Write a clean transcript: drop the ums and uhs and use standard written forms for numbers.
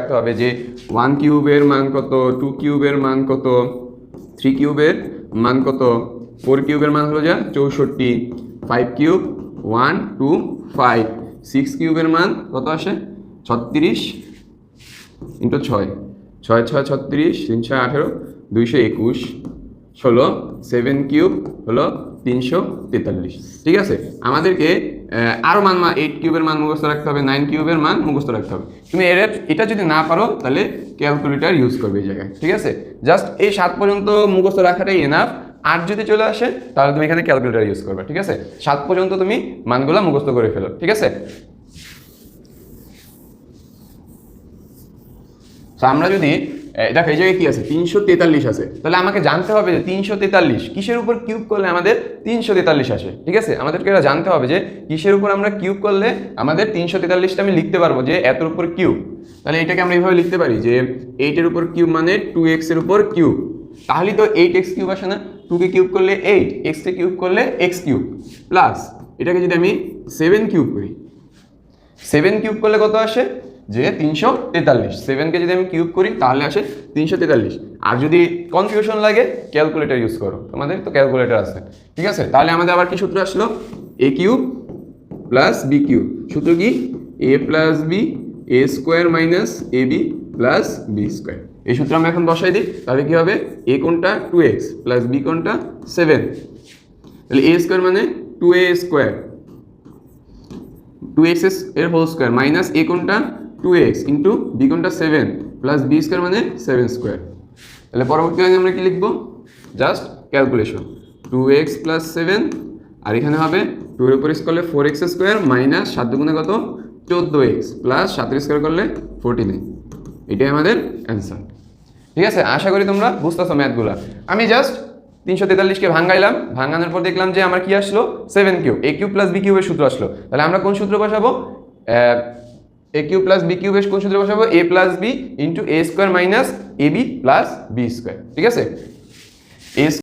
রাখতে হবে যে 1 কিউবের মান কত, 2 কিউবের মান কত, 3 কিউবের মান কত, 4 কিউবের মান হলো যা 64, 5 কিউব 1 2 5, 6 কিউবের মান কত আসে 36 ইন্টু 6, 6 6 36, 3 6 18, 221 ষোলো, 7 কিউব হলো 343। ঠিক আছে, আমাদেরকে আরও মান 8 কিউবের মান মুখস্থ রাখতে হবে, 9 কিউবের মান মুখস্থ রাখতে হবে। তুমি এটা যদি না পারো তাহলে ক্যালকুলেটার ইউজ করবে এই জায়গায়। ঠিক আছে, জাস্ট এই 7 পর্যন্ত মুখস্থ রাখাটাই এনাফ। 8 যদি চলে আসে তাহলে তুমি এখানে ক্যালকুলেটার ইউজ করবে। ঠিক আছে, 7 পর্যন্ত তুমি মানগুলো মুখস্থ করে ফেলো। ঠিক আছে, তো আমরা যদি দেখো এই জায়গায় কি আছে 343 আছে, তাহলে আমাকে জানতে হবে যে 343 কিসের উপর কিউব করলে আমাদের 343 আসে। ঠিক আছে, আমাদেরকে এটা জানতে হবে যে কিসের উপর আমরা কিউব করলে আমাদের 343টা আমি লিখতে পারবো যে এতর উপর কিউব। তাহলে এটাকে আমরা এইভাবে লিখতে পারি যে 8 এর উপর কিউব মানে 2x এর উপর কিউব। তাহলে তো 8x কিউব আসে না, 2 কে কিউব করলে 8, x কে কিউব করলে x কিউব, প্লাস এটাকে যদি আমি 7 কিউব করি, 7 কিউব করলে কত আসে যে 343। 7কে যদি আমি কিউব করি তাহলে আসে 343। আর যদি কনফিউশন লাগে ক্যালকুলেটর ইউজ করো, তোমাদের তো ক্যালকুলেটর আছে। ঠিক আছে, তাহলে আমাদের আবার কি সূত্র আসলো, এ কিউব প্লাস বি কিউব। সূত্র কি, এ plus B, A square minus A B plus B square. এই সূত্র আমরা এখন বসাই দিই, তাহলে কি হবে, এ কোনটা 2x প্লাস বি কোনটা 7, তাহলে এ স্কোয়ার মানে 2a স্কোয়ার, 2x এর হোল স্কোয়ার মাইনাস এ কোনটা 2x ইন্টু বি কোনটা 7 প্লাস বি স্কোয়ার মানে 7 স্কোয়ার। তাহলে পরবর্তী লাইনে আমরা কি লিখবো, জাস্ট ক্যালকুলেশন 2x প্লাস 7, আর এখানে হবে 2 এর উপর স্কোয়ার করলে 4x স্কোয়ার মাইনাস 7 দুগুণে কত 14x প্লাস 7 স্কোয়ার করলে 49। এটাই আমাদের অ্যান্সার। ঠিক আছে, আশা করি তোমরা বুঝতেছো ম্যাথগুলো। আমি জাস্ট 343কে ভাঙাইলাম, ভাঙানোর পর দেখলাম যে আমার কি আসলো 7 কিউব, এ কিউব প্লাস বি কিউবের সূত্র আসলো। তাহলে আমরা কোন সূত্র বসাবো, এ কিউব প্লাস বি কিউবের কোন সূত্র বসাবো, এ plus B into A square minus A B plus B square. ঠিক আছে, এ